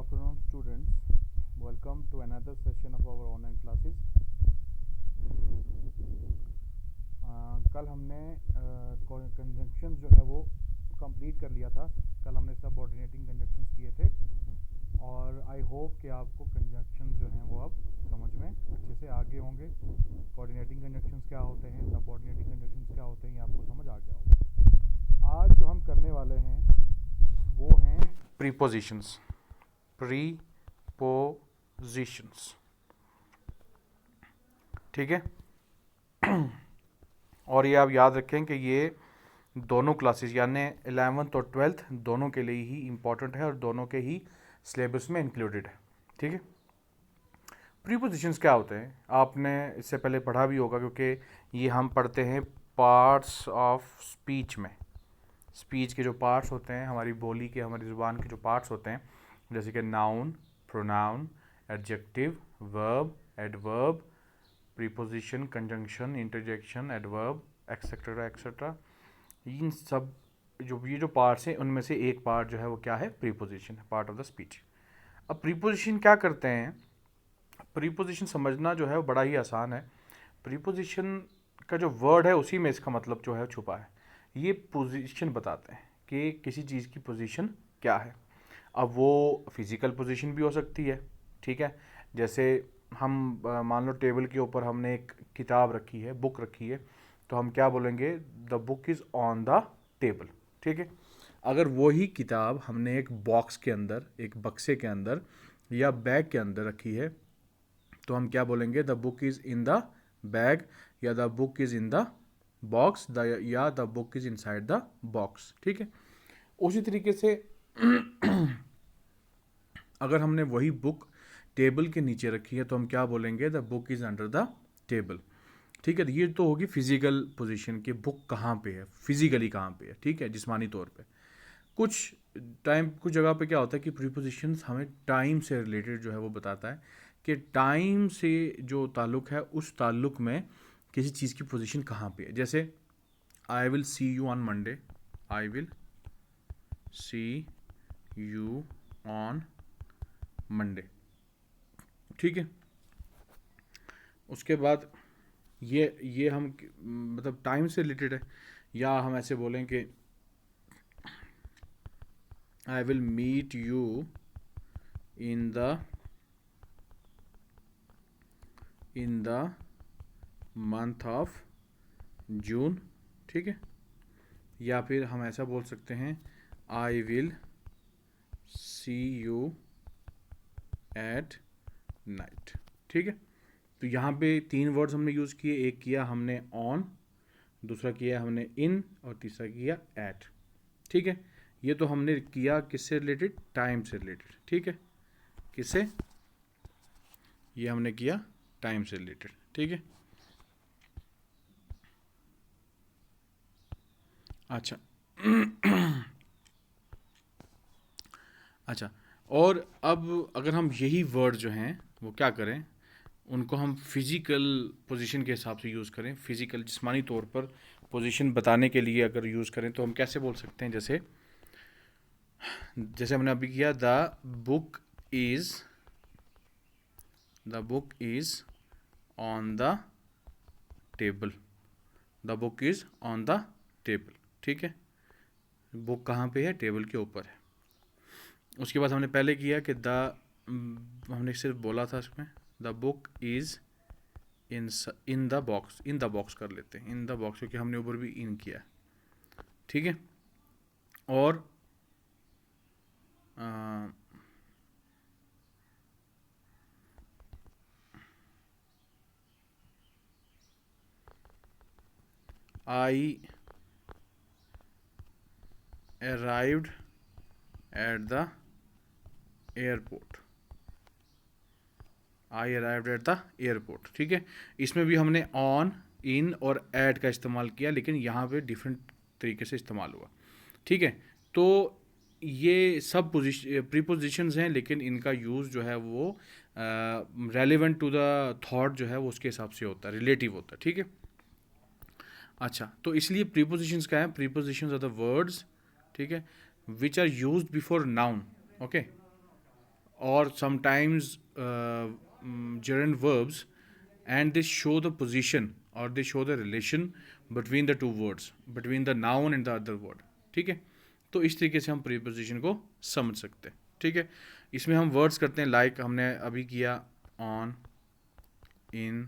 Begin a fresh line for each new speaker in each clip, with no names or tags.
afternoon, students. Welcome to another session of our online classes. कल हमने conjunctions जो है वो कंप्लीट कर लिया था. कल हमने सबऑर्डिनेटिंग कंजंक्शंस किए थे और आई होप कि आपको कंजंक्शंस जो हैं वो अब समझ में अच्छे से आगे होंगे. कोऑर्डिनेटिंग कंजंक्शंस क्या होते हैं, सबऑर्डिनेटिंग कंजंक्शंस क्या होते हैं, ये आपको समझ आ गया होगा. आज जो हम करने वाले हैं वो हैं प्रीपोजिशंस. प्रीपोजिशंस, ठीक है. और ये आप याद रखें कि ये दोनों क्लासेस यानी 11th और 12th दोनों के लिए ही इम्पॉर्टेंट है और दोनों के ही सिलेबस में इंक्लूडेड है, ठीक है. प्रीपोजिशंस क्या होते हैं आपने इससे पहले पढ़ा भी होगा, क्योंकि ये हम पढ़ते हैं पार्ट्स ऑफ स्पीच में. स्पीच के जो पार्ट्स होते हैं, हमारी बोली के, हमारी ज़ुबान के जो पार्ट्स होते हैं, जैसे कि noun, pronoun, adjective, verb, adverb, preposition, conjunction, interjection, adverb, etcetera etcetera. इन सब ये जो पार्ट्स हैं उनमें से एक पार्ट जो है वो क्या है, preposition, part of the speech. अब प्रीपोजिशन क्या करते हैं, प्रीपोजिशन समझना जो है वो बड़ा ही आसान है. प्रीपोजिशन का जो वर्ड है उसी में इसका मतलब जो है छुपा है. ये पोजीशन बताते हैं कि किसी चीज़ की पोजीशन क्या है. अब वो फिज़िकल पोजीशन भी हो सकती है, ठीक है. जैसे हम मान लो टेबल के ऊपर हमने एक किताब रखी है, बुक रखी है, तो हम क्या बोलेंगे, the book is on the table, ठीक है. अगर वही किताब हमने एक बॉक्स के अंदर, एक बक्से के अंदर या बैग के अंदर रखी है, तो हम क्या बोलेंगे, the book is in the bag, या the book is in the box, या the book is inside the box, ठीक है. उसी तरीके से अगर हमने वही बुक टेबल के नीचे रखी है तो हम क्या बोलेंगे, the book is under the table, ठीक है. ये तो होगी फिजिकल पोजीशन कि बुक कहाँ पे है, फिजिकली कहाँ पे है, ठीक है, जिस्मानी तौर पे. कुछ जगह पे क्या होता है कि प्रीपोजिशंस हमें टाइम से रिलेटेड जो है वो बताता है कि टाइम से जो ताल्लुक़ है उस ताल्लुक़ में किसी चीज़ की पोजीशन कहाँ पे है. जैसे आई will see you on Monday, I will see you on Monday, ठीक है. उसके बाद ये हम मतलब टाइम से रिलेटेड है. या हम ऐसे बोलें कि I will meet you in the month of June, ठीक है. या फिर हम ऐसा बोल सकते हैं, I will see you at night, ठीक है. तो यहाँ पे 3 वर्ड्स हमने यूज़ किए. एक किया हमने ऑन, दूसरा किया हमने इन, और तीसरा किया एट, ठीक है. ये तो हमने किया किससे रिलेटेड, टाइम से रिलेटेड, ठीक है. किससे, ये हमने किया टाइम से रिलेटेड, ठीक है. अच्छा अच्छा. और अब अगर हम यही वर्ड जो हैं वो क्या करें, उनको हम फिज़िकल पोजीशन के हिसाब से यूज़ करें, फिज़िकल जिस्मानी तौर पर पोजीशन बताने के लिए अगर यूज़ करें तो हम कैसे बोल सकते हैं. जैसे हमने अभी किया, the book is on the table, the book is on the table, ठीक है. बुक कहाँ पे है, टेबल के ऊपर है. उसके बाद हमने पहले किया कि हमने सिर्फ बोला था इसमें, the book is in the box, in the box कर लेते हैं, इन द बॉक्स, क्योंकि हमने ऊपर भी इन किया, ठीक है. और आई arrived at the airport, I arrived at the airport, ठीक है. इसमें भी हमने ऑन, इन और एट का इस्तेमाल किया, लेकिन यहाँ पे डिफरेंट तरीके से इस्तेमाल हुआ, ठीक है. तो ये सब प्रीपोजिशंस हैं, लेकिन इनका यूज़ जो है वो रेलिवेंट टू द थॉट जो है वो उसके हिसाब से होता है, रिलेटिव होता है, ठीक है. अच्छा, तो इसलिए प्रीपोजिशंस क्या है, प्रीपोजिशंस आर द वर्ड्स, ठीक है, which are used before noun, okay. or sometimes gerund verbs, and they show the position or they show the relation between the two words, between the noun and the other word. ठीक है, तो इस तरीके से हम preposition को समझ सकते हैं. ठीक है, इसमें हम वर्ड्स करते हैं लाइक हमने अभी किया on, in,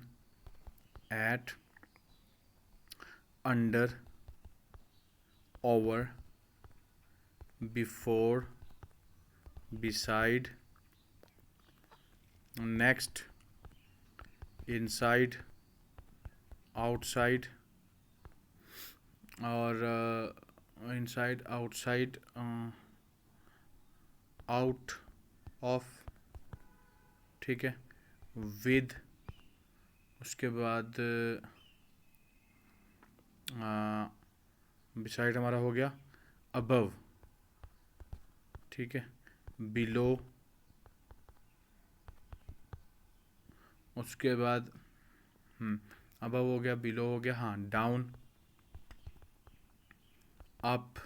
at, under, over, before, beside, next, inside, outside, और inside, outside, out of. ठीक है, with, उसके बाद beside हमारा हो गया above. ठीक है, बिलो, उसके बाद अबव हो गया, बिलो हो गया, हाँ, डाउन, अप,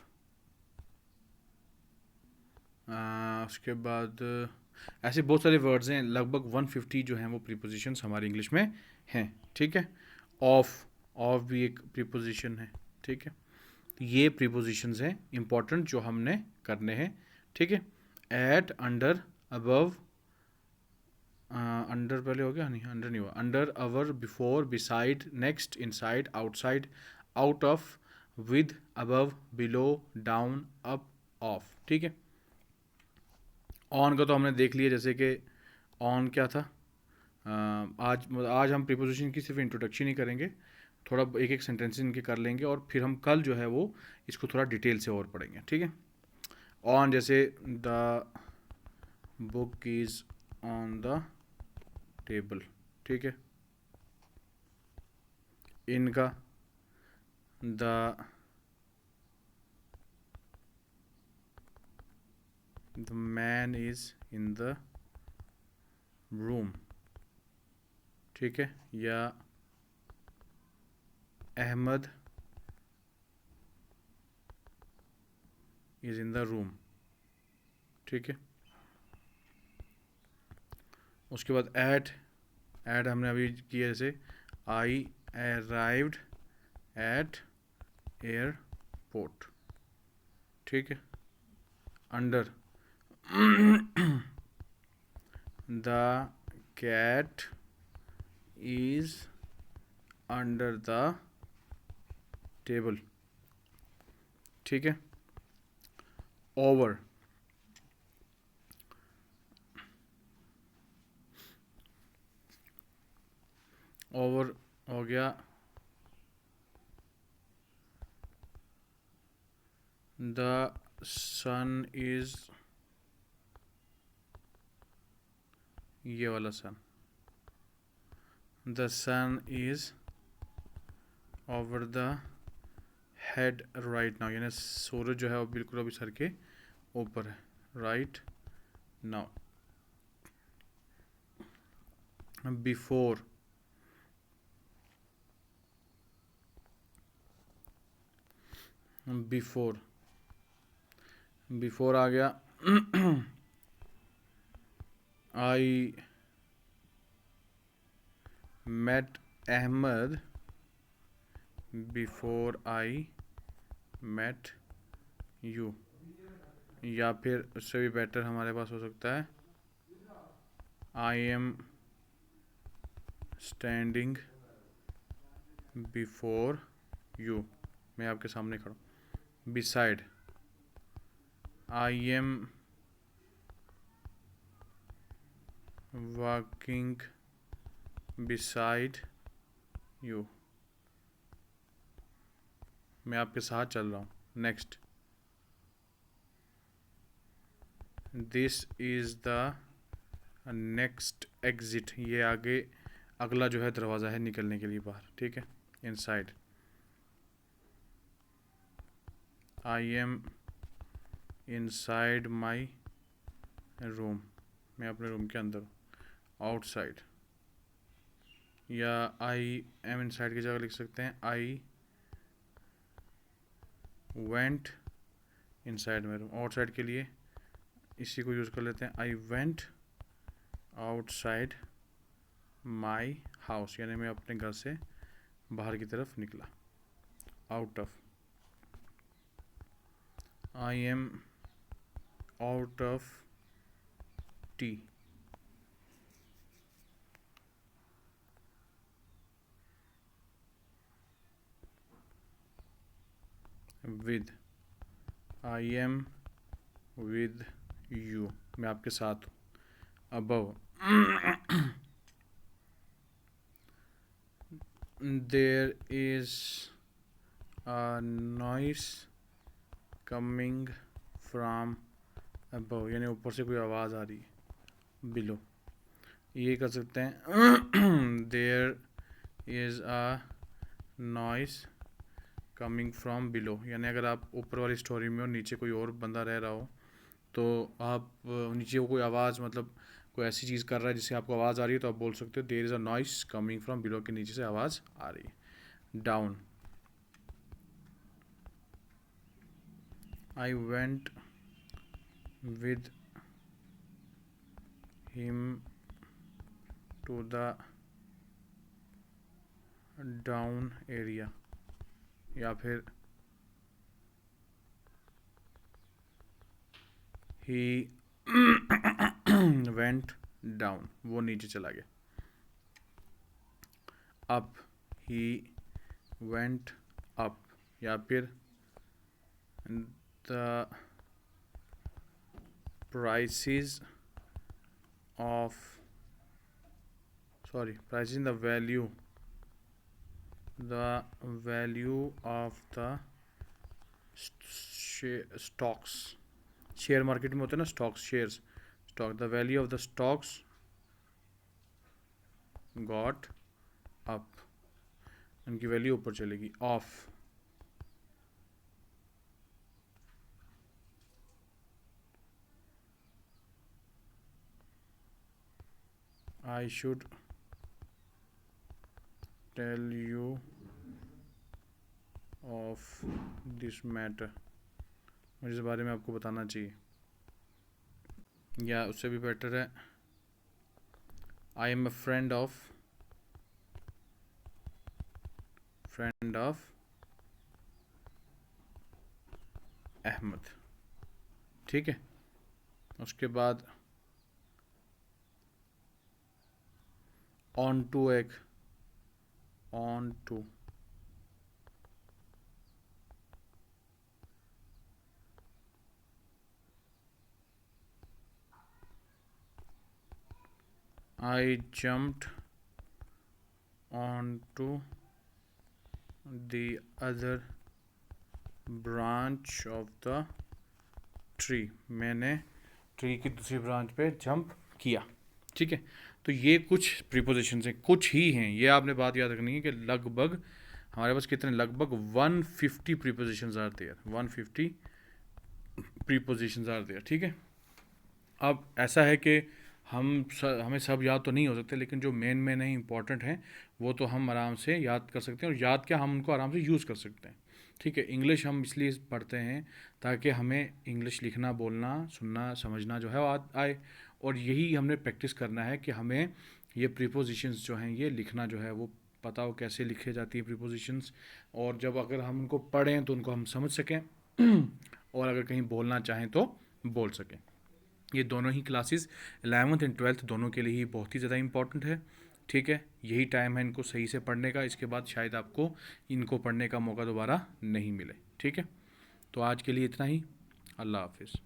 उसके बाद ऐसे बहुत सारे वर्ड्स हैं, लगभग 150 जो हैं वो प्रीपोजिशंस हमारे इंग्लिश में हैं. ठीक है, ऑफ, ऑफ भी एक प्रीपोजिशन है. ठीक है, तो ये प्रीपोजिशंस हैं इंपॉर्टेंट जो हमने करने हैं. ठीक है, एट, अंडर, अबव, अंडर पहले हो गया, नहीं अंडर नहीं हुआ, under, our, before, beside, next, inside, outside, out of, with, above, below, down, up, of. ठीक है, ऑन का तो हमने देख लिया, जैसे कि ऑन क्या था. आज हम प्रीपोजिशन की सिर्फ इंट्रोडक्शन ही करेंगे, थोड़ा एक एक सेंटेंस इनके कर लेंगे और फिर हम कल जो है वो इसको थोड़ा डिटेल से और पढ़ेंगे. ठीक है, ऑन जैसे the book is on the table. ठीक है, इनका the man is in the room. ठीक है, या Ahmed is in the room. ठीक है, उसके बाद एट, एट हमने अभी किया, जैसे आई अराइव्ड एट एयरपोर्ट. ठीक है, under the cat is under the table. ठीक है, ओवर, ओवर हो गया द सन इज, ये वाला sun, the sun is over the head right now, यानी सूरज जो है वो बिल्कुल अभी सर के ऊपर है. Right now, before, before, before आ गया I met Ahmad before I met you. या फिर उससे भी बेटर हमारे पास हो सकता है I am standing before you, मैं आपके सामने खड़ा हूँ. Beside, I am walking beside you, मैं आपके साथ चल रहा हूँ. Next, this is the next exit, ये आगे अगला जो है दरवाज़ा है निकलने के लिए बाहर. ठीक है, inside, I am inside my room, मैं अपने रूम के अंदर हूँ. आउटसाइड, या आई एम इनसाइड की जगह लिख सकते हैं I went inside my room. Outside के लिए इसी को यूज़ कर लेते हैं, I went outside my house, यानी मैं अपने घर से बाहर की तरफ निकला। Out of, I am out of tea. With, I am with you, मैं आपके साथ हूँ। Above, there is a noise coming from above, यानी ऊपर से कोई आवाज़ आ रही है। बिलो, ये कर सकते हैं there is a noise coming from below, यानी अगर आप ऊपर वाली स्टोरी में हो, नीचे कोई और बंदा रह रहा हो, तो आप नीचे कोई आवाज़, मतलब कोई ऐसी चीज़ कर रहा है जिससे आपको आवाज़ आ रही है, तो आप बोल सकते हो there is a noise coming from below, के नीचे से आवाज़ आ रही है। Down, I went with him to the down area, या फिर ही वेंट डाउन, वो नीचे चला गया। अप, ही वेंट अप, या फिर the prices of, price in the value of the stocks, share market में होते हैं ना stocks, shares, stock, the value of the stocks got up, उनकी वैल्यू ऊपर चलेगी। Of, I should tell you of this matter, मुझे इस बारे में आपको बताना चाहिए। या उससे भी बेटर है, I am a friend of Ahmed, ठीक है। उसके बाद ऑन टू, एक on to, I jumped onto the other branch of the tree, मैंने ट्री की दूसरी ब्रांच पे जंप किया, ठीक है। तो ये कुछ प्रीपोजिशंस हैं, कुछ ही हैं, ये आपने बात याद रखनी है कि लगभग हमारे पास कितने, लगभग 150 prepositions are there, 150 prepositions are there, ठीक है। अब ऐसा है कि हमें सब याद तो नहीं हो सकते, लेकिन जो मेन मेन है, इंपॉर्टेंट हैं, वो तो हम आराम से याद कर सकते हैं, और याद क्या, हम उनको आराम से यूज़ कर सकते हैं, ठीक है। इंग्लिश हम इसलिए पढ़ते हैं ताकि हमें इंग्लिश लिखना, बोलना, सुनना, समझना जो है वो आए, और यही हमने प्रैक्टिस करना है कि हमें ये प्रीपोजिशंस जो हैं ये लिखना जो है वो पता हो कैसे लिखे जाती है प्रीपोजिशंस, और जब अगर हम उनको पढ़ें तो उनको हम समझ सकें, और अगर कहीं बोलना चाहें तो बोल सकें। ये दोनों ही क्लासेस 11th एंड 12th दोनों के लिए ही बहुत ही ज़्यादा इंपॉर्टेंट है, ठीक है। यही टाइम है इनको सही से पढ़ने का, इसके बाद शायद आपको इनको पढ़ने का मौका दोबारा नहीं मिले, ठीक है। तो आज के लिए इतना ही, अल्लाह हाफिज़।